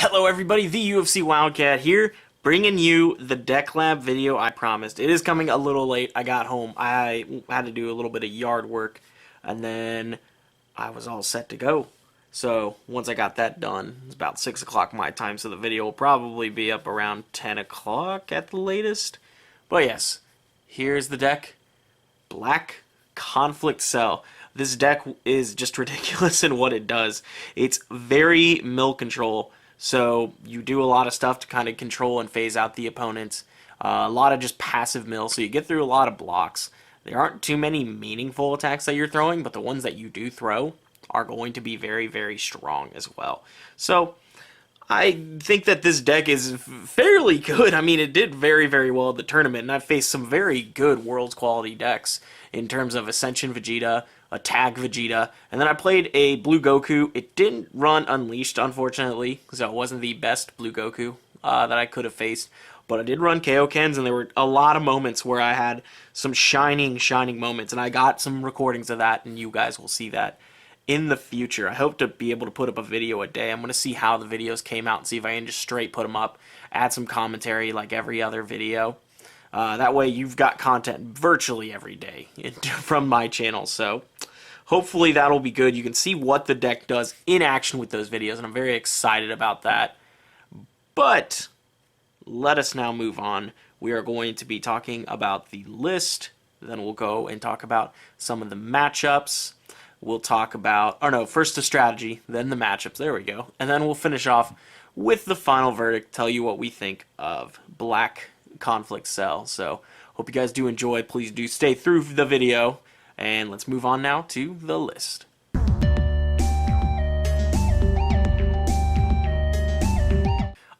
Hello everybody, the UofCWildcat here, bringing you the deck lab video I promised. It is coming a little late. I got home. I had to do a little bit of yard work, and then I was all set to go. So once I got that done, it's about 6 o'clock my time, so the video will probably be up around 10 o'clock at the latest. But yes, here's the deck. Black Conflict Cell. This deck is just ridiculous in what it does. It's very mill control. So you do a lot of stuff to kind of control and phase out the opponents. A lot of just passive mill, so you get through a lot of blocks. There aren't too many meaningful attacks that you're throwing, but the ones that you do throw are going to be very, very strong as well. So I think that this deck is fairly good. I mean, it did very, very well at the tournament, and I've faced some very good Worlds quality decks in terms of Ascension Vegeta, Attack Vegeta, and then I played a Blue Goku. It didn't run Unleashed, unfortunately, so it wasn't the best Blue Goku that I could have faced, but I did run Kaokens, and there were a lot of moments where I had some shining moments, and I got some recordings of that, and you guys will see that in the future. I hope to be able to put up a video a day. I'm going to see how the videos came out and see if I can just straight put them up, add some commentary like every other video. That way you've got content virtually every day from my channel, so hopefully that'll be good. You can see what the deck does in action with those videos, and I'm very excited about that. But let us now move on. We are going to be talking about the list, then we'll go and talk about some of the matchups. We'll talk about, first the strategy, then the matchups, there we go, and then we'll finish off with the final verdict, tell you what we think of Black Conflict Cell. So hope you guys do enjoy. Please do stay through the video, and let's move on now to the list.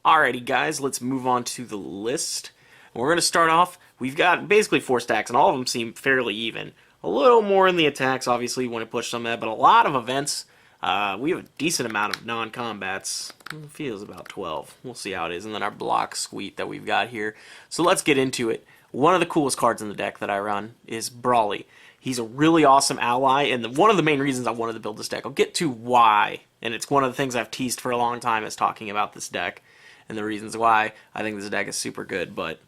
Alrighty guys, let's move on to the list. We're going to start off, we've got basically 4 stacks, and all of them seem fairly even. A little more in the attacks, obviously, when it pushed some of that, but a lot of events. We have a decent amount of non-combats. It feels about 12. We'll see how it is. And then our block suite that we've got here. So let's get into it. One of the coolest cards in the deck that I run is Brawly. He's a really awesome ally, and one of the main reasons I wanted to build this deck. I'll get to why, and it's one of the things I've teased for a long time is talking about this deck, and the reasons why I think this deck is super good. But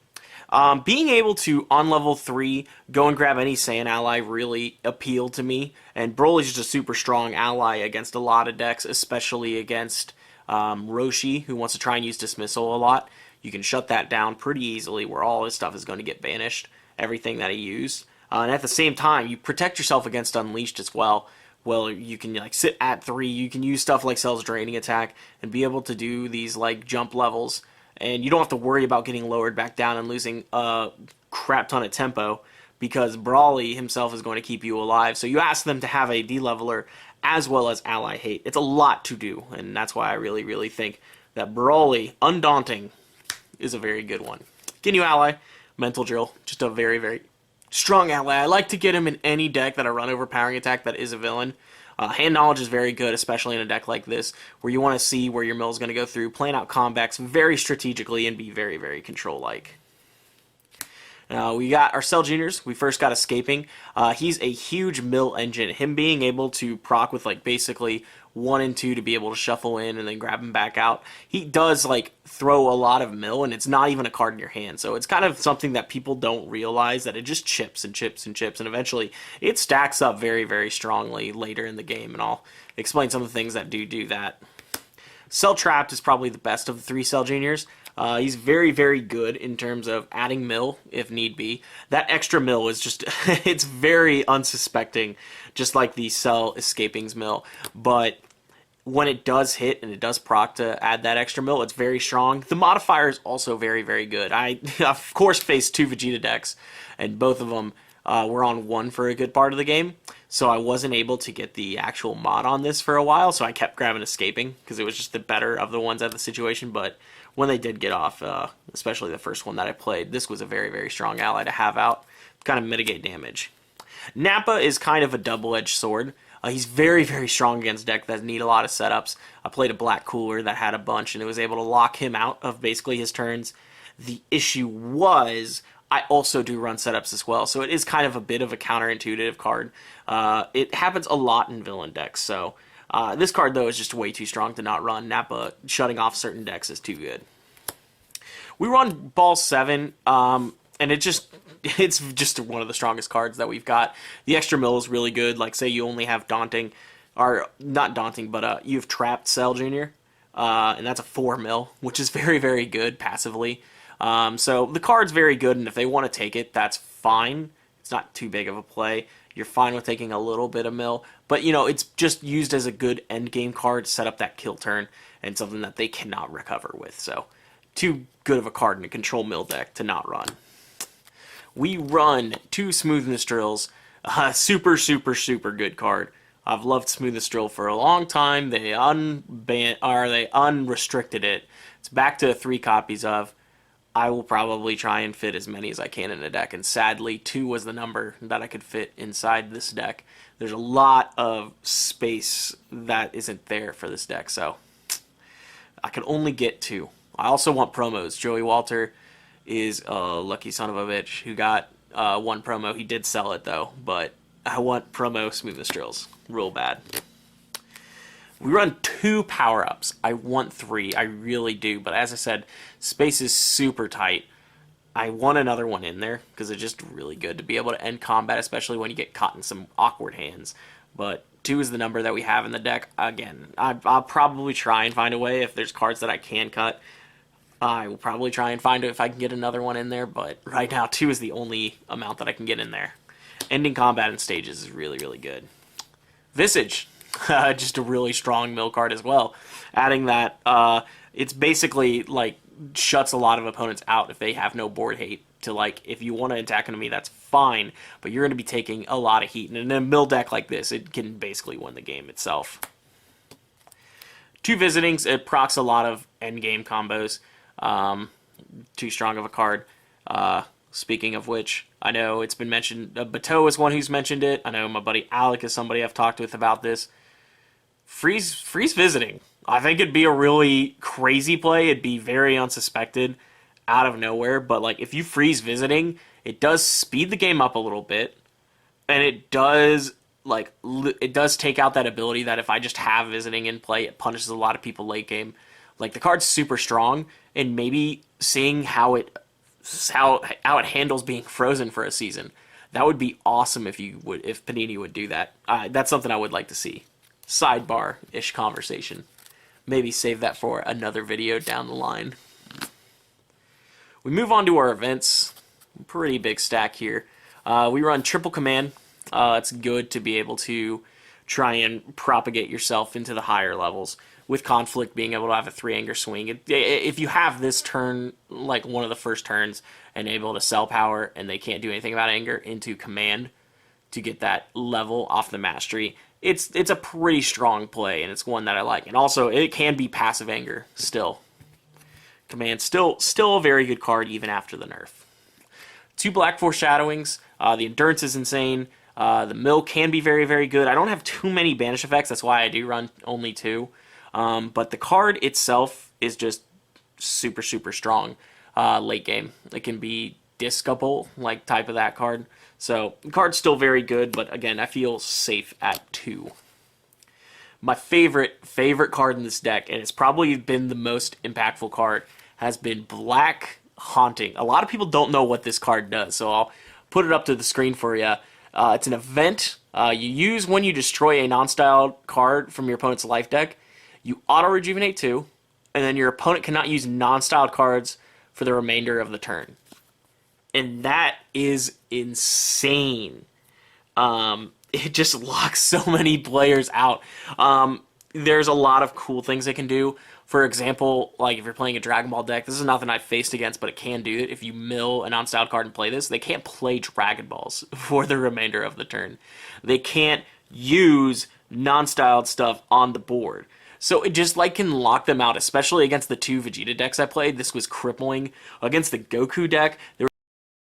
being able to, on level 3, go and grab any Saiyan ally really appealed to me, and Broly's just a super strong ally against a lot of decks, especially against Roshi, who wants to try and use Dismissal a lot. You can shut that down pretty easily, where all his stuff is going to get banished, everything that he used. And at the same time, you protect yourself against Unleashed as well. Well, you can like sit at 3, you can use stuff like Cell's Draining Attack, and be able to do these like jump levels, and you don't have to worry about getting lowered back down and losing a crap ton of tempo, because Brawly himself is going to keep you alive. So you ask them to have a D-leveler as well as ally hate. It's a lot to do, and that's why I really, really think that Brawly, Undaunting, is a very good one. Ginyu ally, Mental Drill, just a very, very strong ally. I like to get him in any deck that I run Overpowering Attack that is a villain. Hand Knowledge is very good, especially in a deck like this, where you want to see where your mill is going to go through, plan out comebacks very strategically, and be very, very control-like. We got our Cell Juniors. We first got Escaping. He's a huge mill engine. Him being able to proc with like basically 1 and 2 to be able to shuffle in and then grab him back out. He does like throw a lot of mill, and it's not even a card in your hand. So it's kind of something that people don't realize, that it just chips and chips and chips, and eventually it stacks up very, very strongly later in the game, and I'll explain some of the things that do that. Cell Trapped is probably the best of the 3 Cell Juniors. He's very, very good in terms of adding mill if need be. That extra mill is just, it's very unsuspecting, just like the Cell Escaping's mill. But when it does hit and it does proc to add that extra mill, it's very strong. The modifier is also very, very good. I, of course, faced 2 Vegeta decks, and both of them were on 1 for a good part of the game. So I wasn't able to get the actual mod on this for a while, so I kept grabbing Escaping, because it was just the better of the ones at the situation. But when they did get off, especially the first one that I played, this was a very, very strong ally to have out to kind of mitigate damage. Nappa is kind of a double-edged sword. He's very, very strong against decks that need a lot of setups. I played a Black Cooler that had a bunch, and it was able to lock him out of basically his turns. The issue was, I also do run setups as well, so it is kind of a bit of a counterintuitive card. It happens a lot in villain decks, so This card, though, is just way too strong to not run. Nappa shutting off certain decks is too good. We run Ball 7, and it's just one of the strongest cards that we've got. The extra mill is really good. Like, say you only have Daunting, or not Daunting, but you have Trapped Cell Jr., and that's a 4 mil, which is very, very good passively. So the card's very good, and if they want to take it, that's fine. It's not too big of a play. You're fine with taking a little bit of mill, but it's just used as a good endgame card to set up that kill turn, and something that they cannot recover with. So too good of a card in a control mill deck to not run. We run 2 Smoothness Drills. Super, super, super good card. I've loved Smoothness Drill for a long time. They unrestricted it. It's back to 3 copies of. I will probably try and fit as many as I can in a deck, and sadly 2 was the number that I could fit inside this deck. There's a lot of space that isn't there for this deck, so I can only get 2. I also want promos. Joey Walter is a lucky son of a bitch who got 1 promo. He did sell it, though, but I want promo Smoothness Drills real bad. We run 2 power-ups. I want 3. I really do. But as I said, space is super tight. I want another one in there because it's just really good to be able to end combat, especially when you get caught in some awkward hands. But 2 is the number that we have in the deck. Again, I'll probably try and find a way. If there's cards that I can cut, I will probably try and find it if I can get another one in there. But right now, 2 is the only amount that I can get in there. Ending combat in stages is really, really good. Visage. Just a really strong mill card as well. Adding that, it's basically like shuts a lot of opponents out if they have no board hate. To like, if you want to attack enemy, that's fine, but you're going to be taking a lot of heat. And in a mill deck like this, it can basically win the game itself. 2 Visitings, it procs a lot of endgame combos. Too strong of a card. Speaking of which, I know it's been mentioned, Bateau is one who's mentioned it. I know my buddy Alec is somebody I've talked with about this. Freeze Visiting. I think it'd be a really crazy play. It'd be very unsuspected, out of nowhere. But like, if you freeze Visiting, it does speed the game up a little bit, and it does take out that ability that if I just have Visiting in play, it punishes a lot of people late game. Like, the card's super strong, and maybe seeing how it handles being frozen for a season, that would be awesome if Panini would do that. That's something I would like to see. Sidebar-ish conversation. Maybe save that for another video down the line. We move on to our events. Pretty big stack here. We run Triple Command. It's good to be able to try and propagate yourself into the higher levels. With Conflict being able to have a 3-anger swing. If you have this turn, like one of the first turns, and able to sell power, and they can't do anything about anger, into Command to get that level off the mastery, it's a pretty strong play, and it's one that I like. And also, it can be passive anger still. Command, still a very good card even after the nerf. 2 black Foreshadowings. The endurance is insane. The mill can be very, very good. I don't have too many banish effects. That's why I do run only 2. But the card itself is just super, super strong late game. It can be discable, like type of that card. So the card's still very good, but again, I feel safe at 2. My favorite card in this deck, and it's probably been the most impactful card, has been Black Haunting. A lot of people don't know what this card does, so I'll put it up to the screen for you. It's an event you use when you destroy a non-styled card from your opponent's life deck. You auto-rejuvenate 2, and then your opponent cannot use non-styled cards for the remainder of the turn. And that is insane. It just locks so many players out. There's a lot of cool things it can do. For example, like if you're playing a Dragon Ball deck, this is nothing I've faced against, but it can do it. If you mill a non-styled card and play this, they can't play Dragon Balls for the remainder of the turn. They can't use non-styled stuff on the board. So it just can lock them out, especially against the 2 Vegeta decks I played. This was crippling. Against the Goku deck, there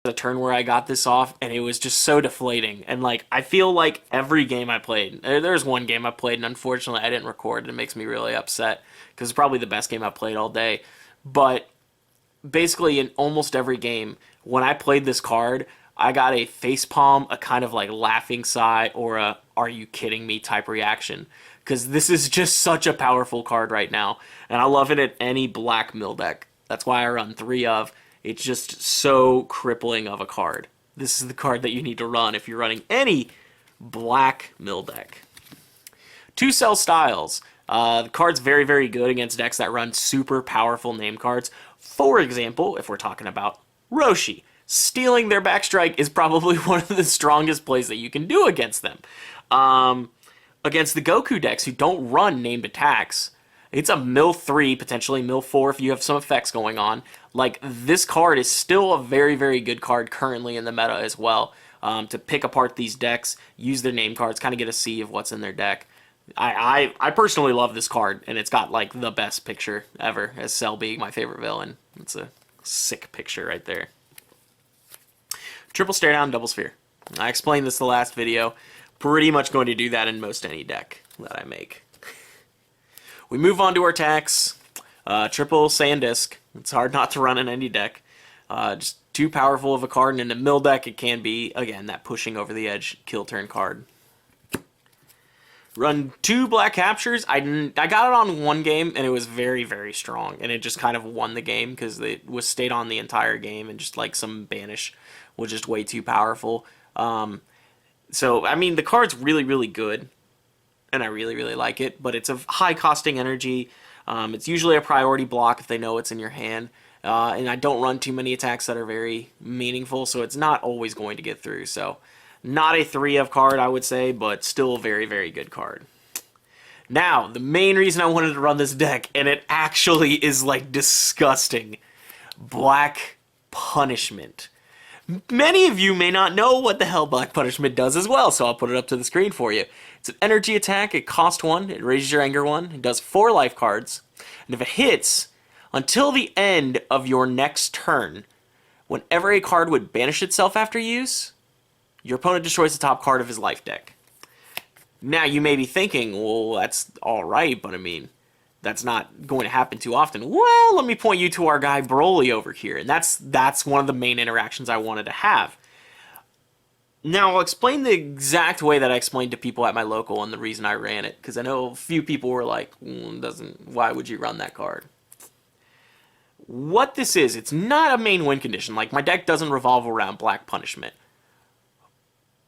was a turn where I got this off, and it was just so deflating. And I feel like every game I played, there's one game I played, and unfortunately I didn't record, and it makes me really upset, because it's probably the best game I played all day. But basically in almost every game, when I played this card, I got a facepalm, a kind of laughing sigh, or a "are you kidding me" type reaction. because this is just such a powerful card right now, and I love it at any black mill deck. That's why I run 3 of. It's just so crippling of a card. This is the card that you need to run if you're running any black mill deck. 2 Cell Styles. The card's very, very good against decks that run super powerful name cards. For example, if we're talking about Roshi, stealing their backstrike is probably one of the strongest plays that you can do against them. Against the Goku decks who don't run named attacks, it's a mill 3, potentially mill 4 if you have some effects going on. Like, this card is still a very, very good card currently in the meta as well. To pick apart these decks, use their name cards, kind of get a see of what's in their deck. I personally love this card, and it's got, like, the best picture ever, as Cell being my favorite villain. It's a sick picture right there. Triple Stare Down, Double Sphere. I explained this the last video. Pretty much going to do that in most any deck that I make. We move on to our attacks. Triple Sandisk. It's hard not to run in any deck. Just too powerful of a card, and in a mill deck it can be, again, that pushing over the edge kill turn card. Run 2 Black Captures. I got it on 1 game, and it was very, very strong, and it just kind of won the game because it was stayed on the entire game, and just like some banish was just way too powerful. So, I mean, the card's really, really good, and I really, really like it, but it's a high costing energy. It's usually a priority block if they know it's in your hand, and I don't run too many attacks that are very meaningful, so it's not always going to get through. So, not a 3 of card, I would say, but still a very, very good card. Now, the main reason I wanted to run this deck, and it actually is, like, disgusting. Black Punishment. Many of you may not know what the hell Black Punishment does as well, so I'll put it up to the screen for you. It's an energy attack, it costs 1, it raises your anger 1, it does 4 life cards, and if it hits, until the end of your next turn, whenever a card would banish itself after use, your opponent destroys the top card of his life deck. Now, you may be thinking, well, that's alright, but I mean, that's not going to happen too often. Well, let me point you to our guy Broly over here, and that's one of the main interactions I wanted to have. Now, I'll explain the exact way that I explained to people at my local and the reason I ran it, because I know a few people were like, why would you run that card? What this is, it's not a main win condition. Like, my deck doesn't revolve around Black Punishment.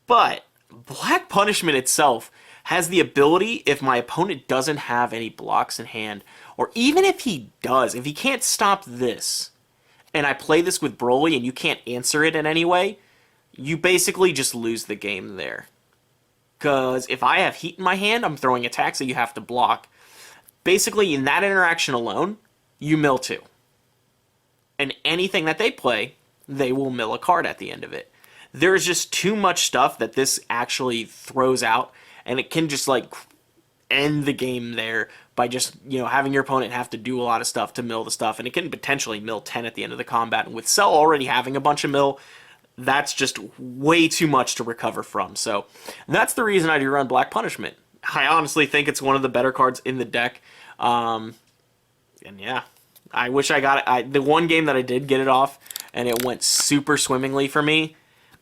But Black Punishment itself has the ability, if my opponent doesn't have any blocks in hand, or even if he does, if he can't stop this, and I play this with Broly and you can't answer it in any way, you basically just lose the game there. Because if I have heat in my hand, I'm throwing attacks that you have to block. Basically, in that interaction alone, you mill 2. And anything that they play, they will mill a card at the end of it. There's just too much stuff that this actually throws out, and it can just, like, end the game there by just, you know, having your opponent have to do a lot of stuff to mill the stuff, and it can potentially mill 10 at the end of the combat, and with Cell already having a bunch of mill, that's just way too much to recover from. So that's the reason I do run Black Punishment. I honestly think it's one of the better cards in the deck, and yeah, I wish I got it. The one game that I did get it off, and it went super swimmingly for me,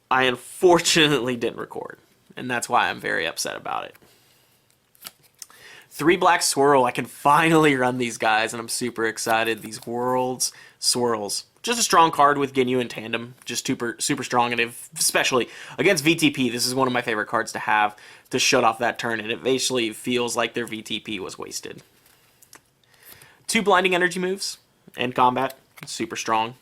I unfortunately didn't record, and that's why I'm very upset about it. 3 Black Swirl. I can finally run these guys, and I'm super excited. These Worlds Swirls. Just a strong card with Ginyu in tandem. Just super strong, and especially against VTP, this is one of my favorite cards to have to shut off that turn, and it basically feels like their VTP was wasted. 2 Blinding Energy moves in combat. Super strong.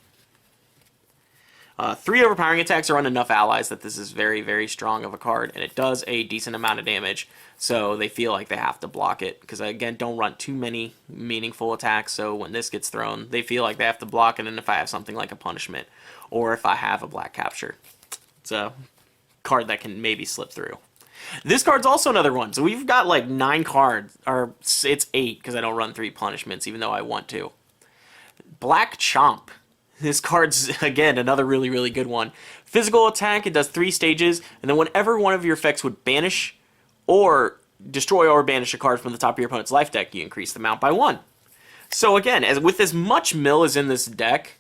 3 Overpowering Attacks are on enough allies that this is very, very strong of a card, and it does a decent amount of damage, so they feel like they have to block it, because I, again, don't run too many meaningful attacks, so when this gets thrown, they feel like they have to block it, and if I have something like a Punishment, or if I have a Black Capture, it's a card that can maybe slip through. This card's also another one, so we've got like 9 cards, or it's 8, because I don't run 3 Punishments, even though I want to. Black Chomp. This card's, again, another really, really good one. Physical attack, it does 3 stages, and then whenever one of your effects would banish or destroy or banish a card from the top of your opponent's life deck, you increase the amount by 1. So again, with as much mill as in this deck,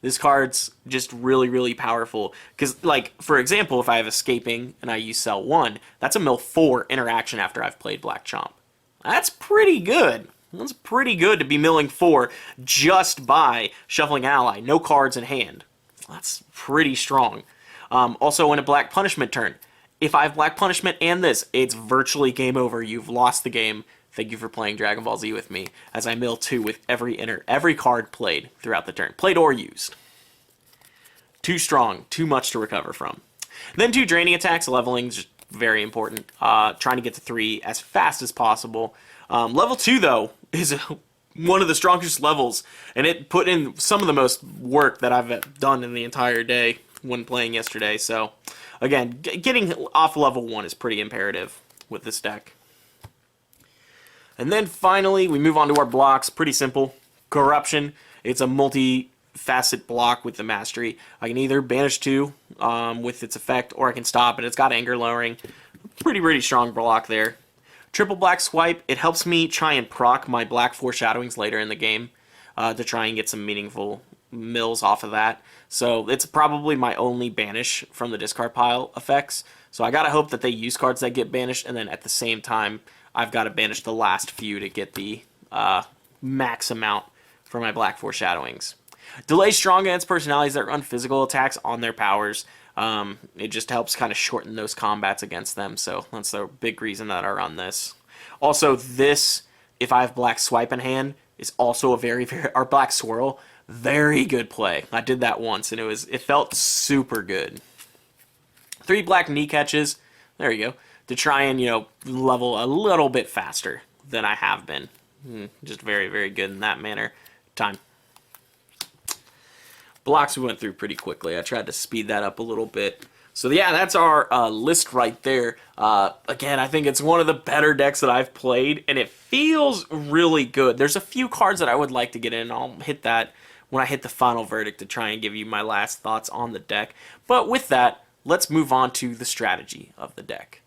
this card's just really, really powerful. Because, like, for example, if I have Escaping and I use Cell 1, that's a mill 4 interaction after I've played Black Chomp. That's pretty good. That's pretty good to be milling 4 just by shuffling ally. No cards in hand. That's pretty strong. Also, in a Black Punishment turn, if I have Black Punishment and this, it's virtually game over. You've lost the game. Thank you for playing Dragon Ball Z with me, as I mill 2 with every card played throughout the turn. Played or used. Too strong. Too much to recover from. Then 2 draining attacks. Leveling is just very important. Trying to get to 3 as fast as possible. Level 2, though, is one of the strongest levels, and it put in some of the most work that I've done in the entire day when playing yesterday. So, again, getting off level 1 is pretty imperative with this deck. And then finally, we move on to our blocks. Pretty simple. Corruption. It's a multi-facet block with the mastery. I can either banish 2 with its effect, or I can stop it. It's got anger lowering. Pretty strong block there. Triple black swipe, it helps me try and proc my black foreshadowings later in the game to try and get some meaningful mills off of that. So it's probably my only banish from the discard pile effects. So I gotta hope that they use cards that get banished, and then at the same time, I've got to banish the last few to get the max amount for my black foreshadowings. Delay strong against personalities that run physical attacks on their powers. It just helps kind of shorten those combats against them, so that's the big reason that I run this. Also, this, if I have black swipe in hand, is also a or black swirl, very good play. I did that once, and it felt super good. 3 black knee catches, there you go, to try and, level a little bit faster than I have been. Just very good in that manner. Time. Blocks we went through pretty quickly. I tried to speed that up a little bit. So yeah, that's our list right there. Again, I think it's one of the better decks that I've played, and it feels really good. There's a few cards that I would like to get in. I'll hit that when I hit the final verdict to try and give you my last thoughts on the deck. But with that, let's move on to the strategy of the deck.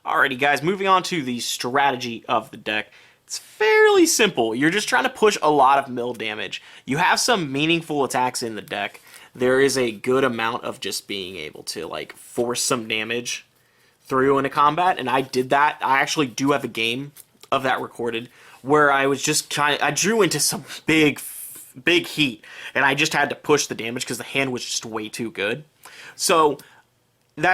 Alrighty guys, moving on to the strategy of the deck. It's fairly simple. You're just trying to push a lot of mill damage. You have some meaningful attacks in the deck. There is a good amount of just being able to force some damage through in a combat, and I did that. I actually do have a game of that recorded where I was just I drew into some big heat, and I just had to push the damage because the hand was just way too good. So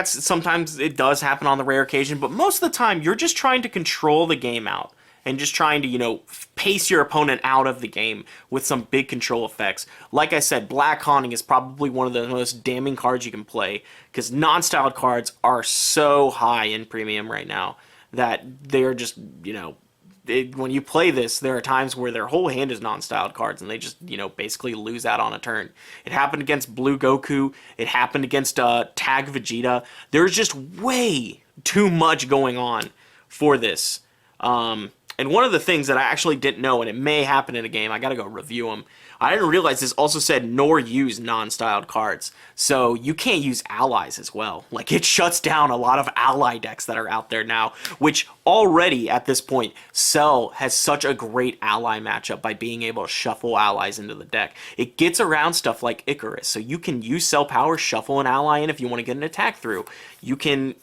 sometimes it does happen on the rare occasion, but most of the time you're just trying to control the game out and just trying to, pace your opponent out of the game with some big control effects. Like I said, Black Haunting is probably one of the most damning cards you can play, because non-styled cards are so high in premium right now that they're just, when you play this, there are times where their whole hand is non-styled cards, and they just, basically lose out on a turn. It happened against Blue Goku. It happened against Tag Vegeta. There's just way too much going on for this. And one of the things that I actually didn't know, and it may happen in a game, I gotta go review them, I didn't realize this also said nor use non-styled cards. So you can't use allies as well. It shuts down a lot of ally decks that are out there now, which already at this point, Cell has such a great ally matchup by being able to shuffle allies into the deck. It gets around stuff like Icarus, so you can use Cell power, shuffle an ally in if you want to get an attack through. You can,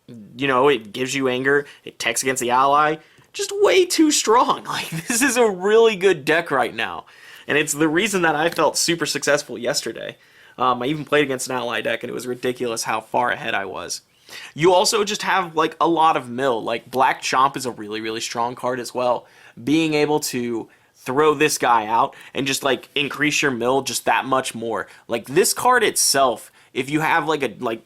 it gives you anger, it techs against the ally, just way too strong. This is a really good deck right now. And it's the reason that I felt super successful yesterday. I even played against an ally deck, and it was ridiculous how far ahead I was. You also just have, a lot of mill. Black Chomp is a really strong card as well. Being able to throw this guy out and just, increase your mill just that much more. This card itself, if you have,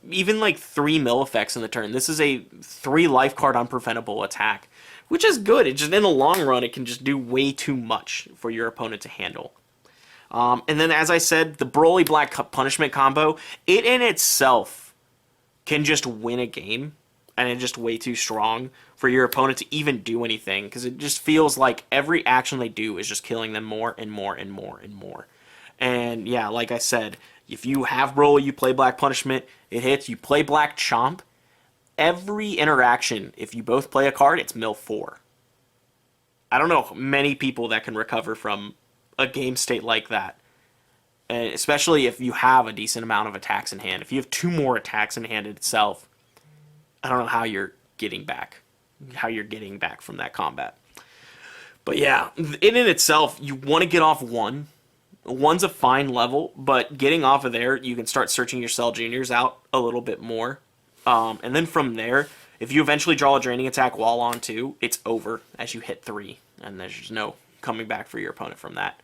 even 3 mill effects in the turn, this is a 3 life card unpreventable attack, which is good. It just, in the long run, it can just do way too much for your opponent to handle. And then, as I said, the Broly Black Punishment combo, it in itself can just win a game, and it's just way too strong for your opponent to even do anything, because it just feels like every action they do is just killing them more and more and more and more. And yeah, like I said, if you have Broly, you play Black Punishment, it hits. You play Black Chomp, every interaction, if you both play a card, it's mill 4. I don't know many people that can recover from a game state like that. And especially if you have a decent amount of attacks in hand. If you have 2 more attacks in hand itself, I don't know how you're getting back. How you're getting back from that combat. But yeah, in itself, you want to get off 1. 1's a fine level, but getting off of there, you can start searching your Cell Juniors out a little bit more. And then from there, if you eventually draw a draining attack while on 2, it's over as you hit 3. And there's just no coming back for your opponent from that.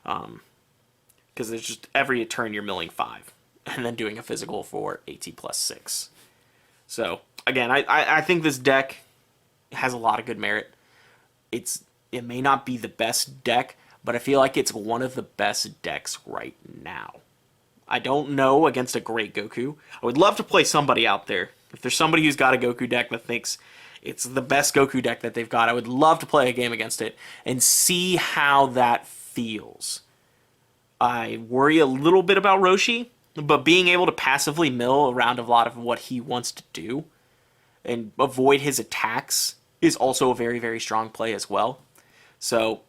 Because there's just every turn you're milling 5. And then doing a physical for AT plus 6. So, again, I think this deck has a lot of good merit. It may not be the best deck, but I feel like it's one of the best decks right now. I don't know against a great Goku. I would love to play somebody out there. If there's somebody who's got a Goku deck that thinks it's the best Goku deck that they've got, I would love to play a game against it and see how that feels. I worry a little bit about Roshi, but being able to passively mill around a lot of what he wants to do and avoid his attacks is also a very, very strong play as well. So,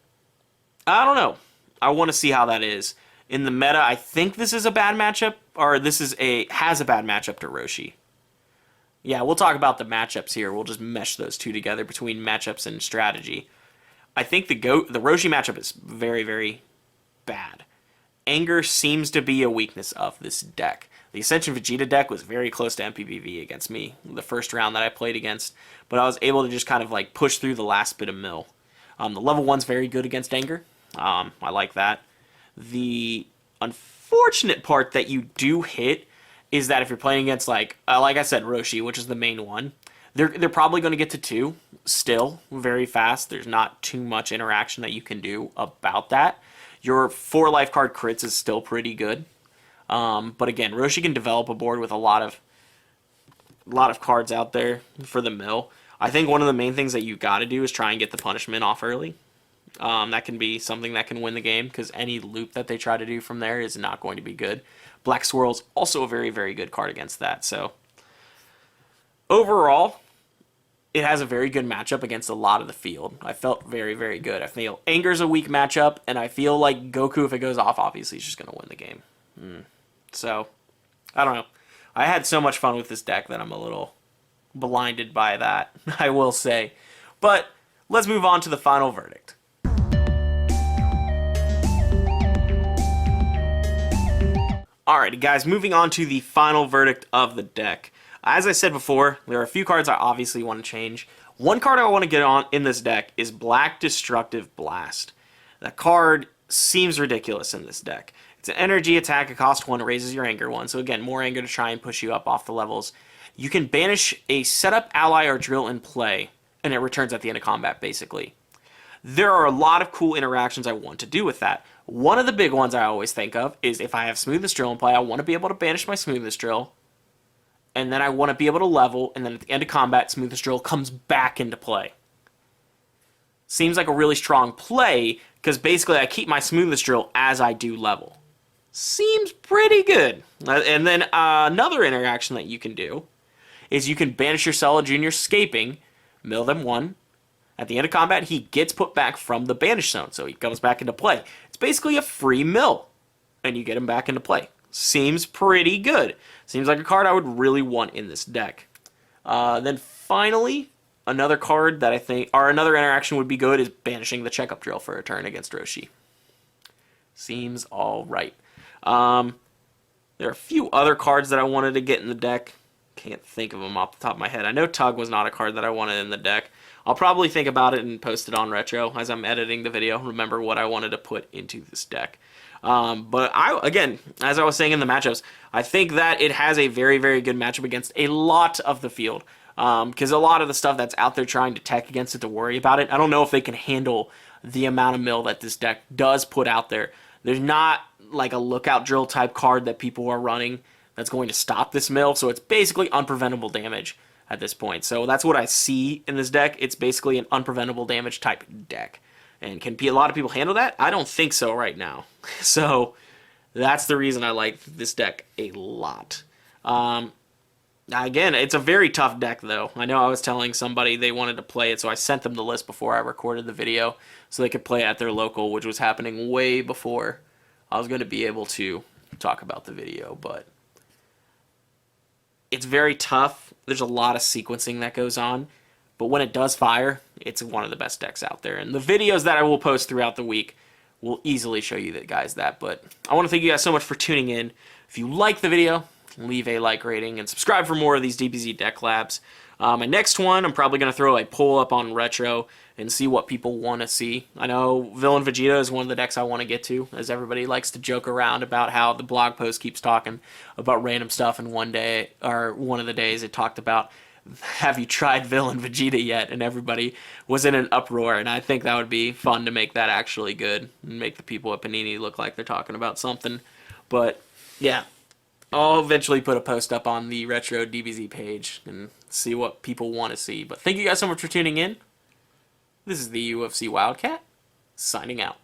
I don't know. I want to see how that is. In the meta, I think this is a bad matchup, or this has a bad matchup to Roshi. Yeah, we'll talk about the matchups here. We'll just mesh those two together between matchups and strategy. I think the Roshi matchup is very, very bad. Anger seems to be a weakness of this deck. The Ascension Vegeta deck was very close to MPPV against me the first round that I played against, but I was able to just kind of like push through the last bit of mill. The level 1's very good against Anger. I like that. The unfortunate part that you do hit is that if you're playing against, like I said, Roshi, which is the main one, they're probably going to get to 2 still very fast. There's not too much interaction that you can do about that. Your 4 life card crits is still pretty good. But again, Roshi can develop a board with a lot of cards out there for the mill. I think one of the main things that you got to do is try and get the punishment off early. That can be something that can win the game, because any loop that they try to do from there is not going to be good. Black Swirl's also a very, very good card against that. So overall, it has a very good matchup against a lot of the field. I felt very, very good. I feel Anger's a weak matchup, and I feel like Goku, if it goes off, obviously is just going to win the game. So, I don't know. I had so much fun with this deck that I'm a little blinded by that, I will say. But let's move on to the final verdict. Alrighty guys, moving on to the final verdict of the deck. As I said before, there are a few cards I obviously want to change. One card I want to get on in this deck is Black Destructive Blast. That card seems ridiculous in this deck. It's an energy attack, it costs 1, raises your anger 1, so again, more anger to try and push you up off the levels. You can banish a setup, ally, or drill in play, and it returns at the end of combat, basically. There are a lot of cool interactions I want to do with that. One of the big ones I always think of is if I have Smoothness Drill in play, I want to be able to banish my Smoothness Drill, and then I want to be able to level, and then at the end of combat, Smoothness Drill comes back into play. Seems like a really strong play, because basically I keep my Smoothness Drill as I do level. Seems pretty good. And then another interaction that you can do is you can banish your Cell Junior escaping, mill them 1. At the end of combat, he gets put back from the banish zone, so he comes back into play. It's basically a free mill, and you get him back into play. Seems pretty good. Seems like a card I would really want in this deck. Then finally, another card that I think, or another interaction would be good is banishing the Checkup Drill for a turn against Roshi. Seems alright. There are a few other cards that I wanted to get in the deck. Can't think of them off the top of my head. I know Tug was not a card that I wanted in the deck. I'll probably think about it and post it on Retro as I'm editing the video. Remember what I wanted to put into this deck. But again, as I was saying in the matchups, I think that it has a very, very good matchup against a lot of the field. Because a lot of the stuff that's out there trying to tech against it to worry about it, I don't know if they can handle the amount of mill that this deck does put out there. There's not like a lookout drill type card that people are running that's going to stop this mill, so it's basically unpreventable damage at this point. So that's what I see in this deck. It's basically an unpreventable damage type deck. And can a lot of people handle that? I don't think so right now. So that's the reason I like this deck a lot. Again, it's a very tough deck, though. I know I was telling somebody they wanted to play it, so I sent them the list before I recorded the video so they could play at their local, which was happening way before I was going to be able to talk about the video. But It's very tough. There's a lot of sequencing that goes on. But when it does fire, it's one of the best decks out there. And the videos that I will post throughout the week will easily show you that. But I want to thank you guys so much for tuning in. If you like the video, leave a like rating and subscribe for more of these DBZ deck labs. My next one, I'm probably going to throw a poll up on Retro and see what people want to see. I know Villain Vegeta is one of the decks I want to get to, as everybody likes to joke around about how the blog post keeps talking about random stuff, and one day, or one of the days, it talked about, have you tried Villain Vegeta yet? And everybody was in an uproar, and I think that would be fun to make that actually good and make the people at Panini look like they're talking about something. But yeah, I'll eventually put a post up on the Retro DBZ page and see what people want to see. But thank you guys so much for tuning in. This is the UFC Wildcat, signing out.